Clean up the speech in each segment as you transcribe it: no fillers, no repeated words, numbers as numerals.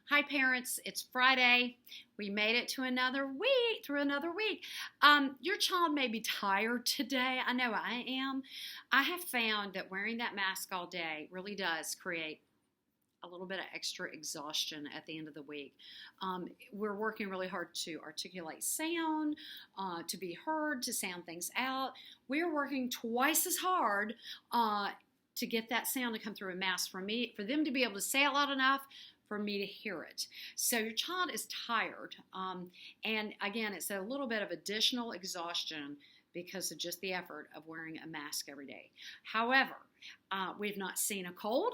Hi, parents. It's Friday. We made it to another week, through another week. Your child may be tired today. I know I am. I have found that wearing that mask all day really does create a little bit of extra exhaustion at the end of the week. We're working really hard to articulate sound, to be heard, to sound things out. We're working twice as hard to get that sound to come through a mask for them to be able to say it loud enough for me to hear it. So your child is tired. And again, it's a little bit of additional exhaustion because of just the effort of wearing a mask every day. However, we've not seen a cold.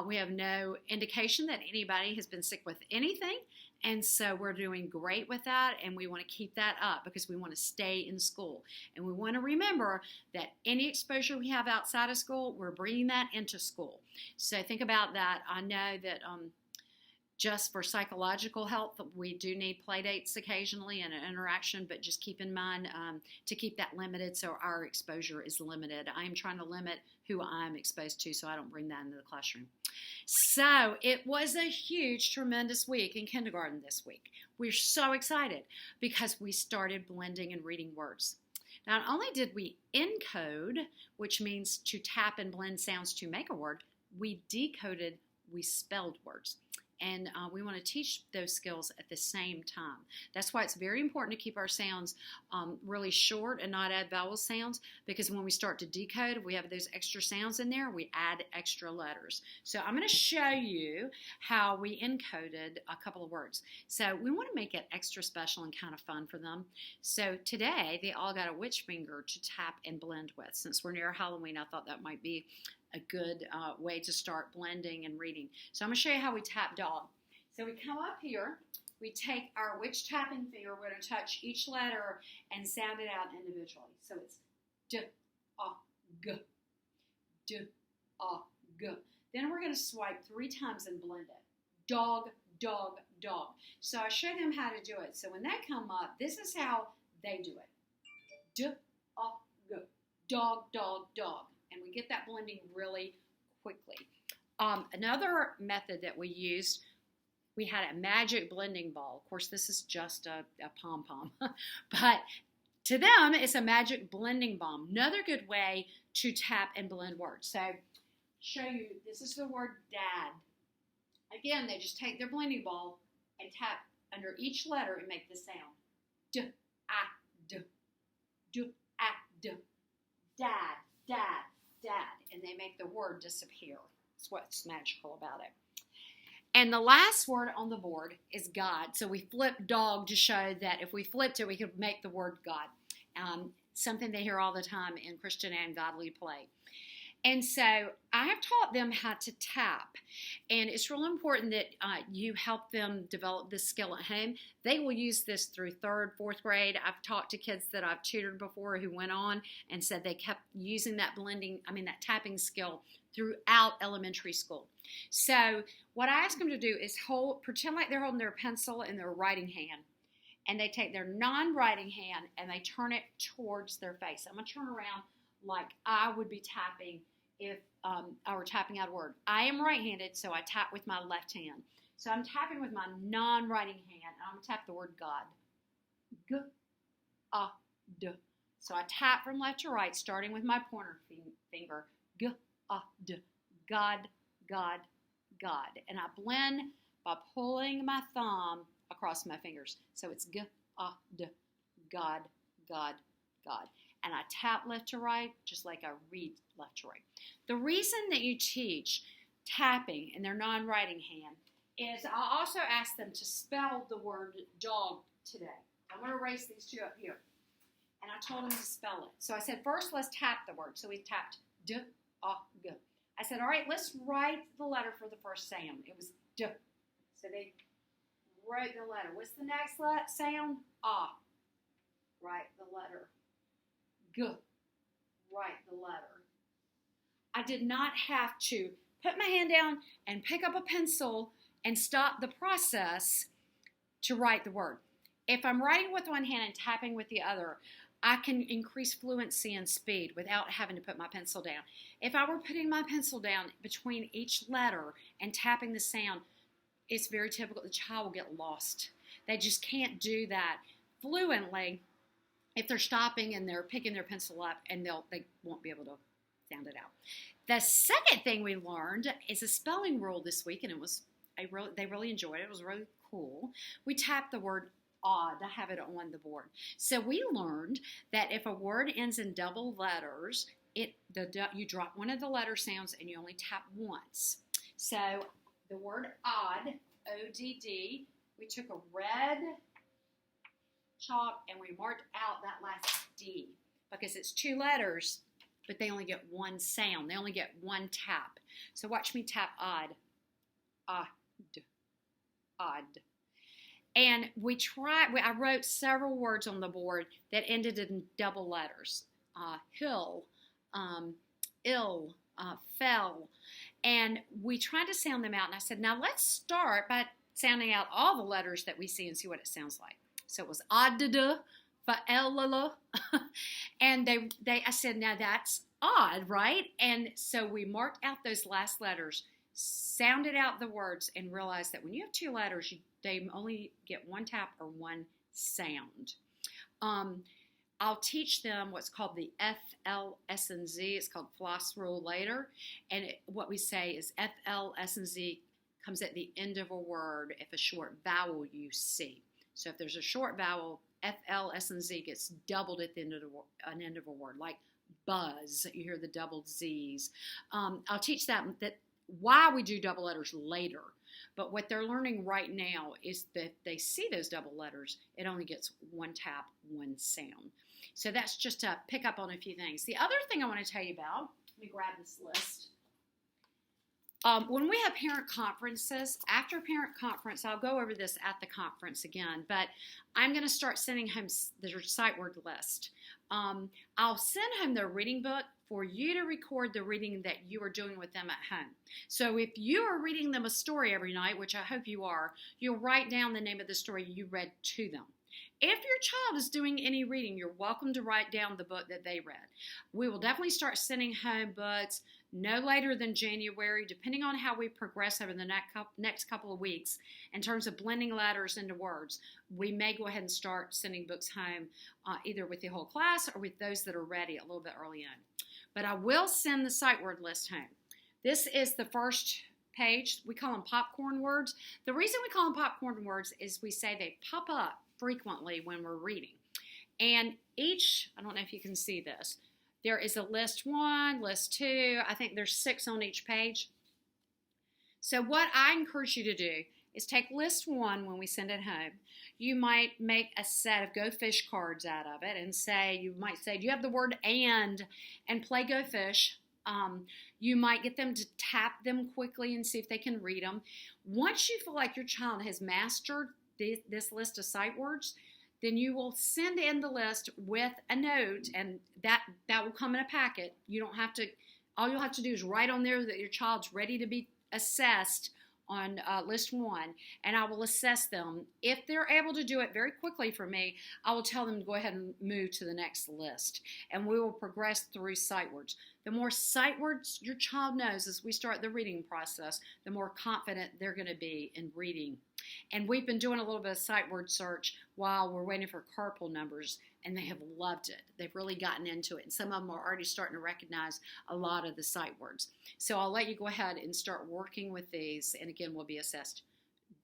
We have no indication that anybody has been sick with anything. And so we're doing great with that, and we want to keep that up because we want to stay in school. And we want to remember that any exposure we have outside of school, we're bringing that into school. So think about that. I know that just for psychological health, we do need play dates occasionally and an interaction, but just keep in mind to keep that limited so our exposure is limited. I am trying to limit who I'm exposed to so I don't bring that into the classroom. So it was a huge, tremendous week in kindergarten this week. We're so excited because we started blending and reading words. Not only did we encode, which means to tap and blend sounds to make a word, we decoded, we spelled words. And we want to teach those skills at the same time. That's why it's very important to keep our sounds really short and not add vowel sounds, because when we start to decode, if we have those extra sounds in there, we add extra letters. So I'm going to show you how we encoded a couple of words. So we want to make it extra special and kind of fun for them. So today, they all got a witch finger to tap and blend with. Since we're near Halloween, I thought that might be a good way to start blending and reading. So I'm going to show you how we tap dog. So we come up here, we take our witch tapping finger, we're going to touch each letter and sound it out individually. So it's d, g, d, g. Then we're going to swipe 3 times and blend it. Dog, dog, dog. So I show them how to do it. So when they come up, this is how they do it. D, g, dog, dog, dog. And we get that blending really quickly. Another method that we used, we had a magic blending ball. Of course, this is just a pom-pom. But to them, it's a magic blending ball. Another good way to tap and blend words. So, show you, this is the word dad. Again, they just take their blending ball and tap under each letter and make the sound. D, a, d, d, a, d. Dad, dad, dad, and they make the word disappear. That's what's magical about it. And the last word on the board is God. So we flipped dog to show that if we flipped it, we could make the word God. Something they hear all the time in Christian and godly play. And so I have taught them how to tap. And it's real important that you help them develop this skill at home. They will use this through 3rd, 4th grade. I've talked to kids that I've tutored before who went on and said they kept using that that tapping skill throughout elementary school. So what I ask them to do is pretend like they're holding their pencil in their writing hand. And they take their non-writing hand and they turn it towards their face. I'm going to turn around like I would be tapping if I were tapping out a word. I am right-handed, so I tap with my left hand. So I'm tapping with my non-writing hand, and I'm going to tap the word God. G, a, d. So I tap from left to right, starting with my pointer finger. G, a, d. God, God, God. And I blend by pulling my thumb across my fingers. So it's G, a, d. God, God, God. And I tap left to right just like I read left to right. The reason that you teach tapping in their non-writing hand is I also ask them to spell the word dog today. I'm going to erase these 2 up here. And I told them to spell it. So I said, first let's tap the word. So we tapped d, a, g. I said, all right, let's write the letter for the first sound. It was d. So they wrote the letter. What's the next sound? Ah. Write the letter. G. Write the letter. I did not have to put my hand down and pick up a pencil and stop the process to write the word. If I'm writing with one hand and tapping with the other, I can increase fluency and speed without having to put my pencil down. If I were putting my pencil down between each letter and tapping the sound, it's very typical the child will get lost. They just can't do that fluently if they're stopping and they're picking their pencil up, and they won't be able to sound it out. The second thing we learned is a spelling rule this week, and they really enjoyed it. It was really cool. We tapped the word odd. I have it on the board. So we learned that if a word ends in double letters, you drop one of the letter sounds and you only tap once. So the word odd, O-D-D, we took a red chalk and we marked out that last D because it's 2 letters, but they only get one sound. They only get one tap. So watch me tap odd. Odd. Odd. And I wrote several words on the board that ended in double letters. Hill, ill, fell. And we tried to sound them out. And I said, now let's start by sounding out all the letters that we see and see what it sounds like. So it was odd-da-da, fa-el-la-la. And I said, now that's odd, right? And so we marked out those last letters, sounded out the words, and realized that when you have 2 letters, they only get one tap or one sound. I'll teach them what's called the F, L, S, and Z. It's called floss rule later. And what we say is F, L, S, and Z comes at the end of a word if a short vowel you see. So if there's a short vowel, F, L, S, and Z gets doubled at the end of an end of a word, like buzz. You hear the doubled Z's. I'll teach that why we do double letters later. But what they're learning right now is that they see those double letters, it only gets one tap, one sound. So that's just to pick up on a few things. The other thing I want to tell you about, let me grab this list. When we have parent conferences, after parent conference, I'll go over this at the conference again, but I'm going to start sending home their sight word list. I'll send home their reading book for you to record the reading that you are doing with them at home. So if you are reading them a story every night, which I hope you are, you'll write down the name of the story you read to them. If your child is doing any reading, you're welcome to write down the book that they read. We will definitely start sending home books no later than January, depending on how we progress over the next couple of weeks in terms of blending letters into words. We may go ahead and start sending books home either with the whole class or with those that are ready a little bit early on. But I will send the sight word list home. This is the first page. We call them popcorn words. The reason we call them popcorn words is we say they pop up frequently when we're reading. And I don't know if you can see this, there is a list 1, list 2. I think there's 6 on each page. So what I encourage you to do is take list 1 when we send it home. You might make a set of Go Fish cards out of it and you might say, do you have the word and play Go Fish? You might get them to tap them quickly and see if they can read them. Once you feel like your child has mastered this list of sight words, then you will send in the list with a note, and that will come in a packet. All you'll have to do is write on there that your child's ready to be assessed on list 1, and I will assess them. If they're able to do it very quickly for me, I will tell them to go ahead and move to the next list, and we will progress through sight words. The more sight words your child knows as we start the reading process, the more confident they're going to be in reading. And we've been doing a little bit of sight word search while we're waiting for carpal numbers, and they have loved it. They've really gotten into it, and some of them are already starting to recognize a lot of the sight words. So I'll let you go ahead and start working with these, and again, we'll be assessed.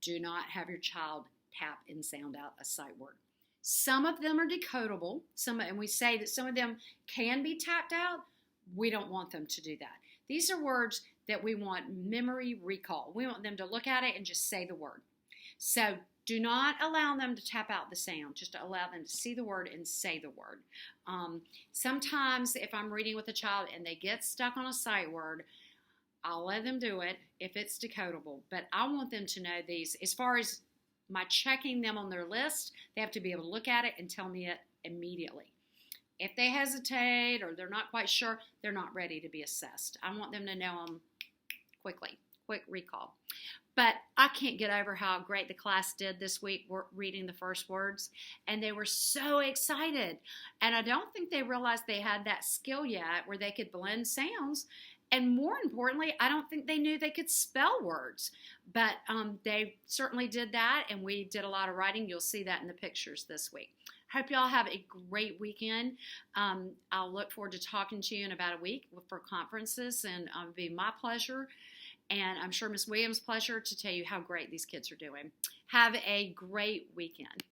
Do not have your child tap and sound out a sight word. Some of them are decodable, and we say that some of them can be tapped out. We don't want them to do that. These are words that we want memory recall. We want them to look at it and just say the word. So do not allow them to tap out the sound. Just allow them to see the word and say the word. Sometimes if I'm reading with a child and they get stuck on a sight word, I'll let them do it if it's decodable. But I want them to know these. As far as my checking them on their list, they have to be able to look at it and tell me it immediately. If they hesitate or they're not quite sure, they're not ready to be assessed. I want them to know them quickly, quick recall. But I can't get over how great the class did this week reading the first words. And they were so excited. And I don't think they realized they had that skill yet where they could blend sounds And more importantly, I don't think they knew they could spell words, but they certainly did that, and we did a lot of writing. You'll see that in the pictures this week. Hope y'all have a great weekend. I'll look forward to talking to you in about a week for conferences, and it'll be my pleasure, and I'm sure Miss Williams' pleasure to tell you how great these kids are doing. Have a great weekend.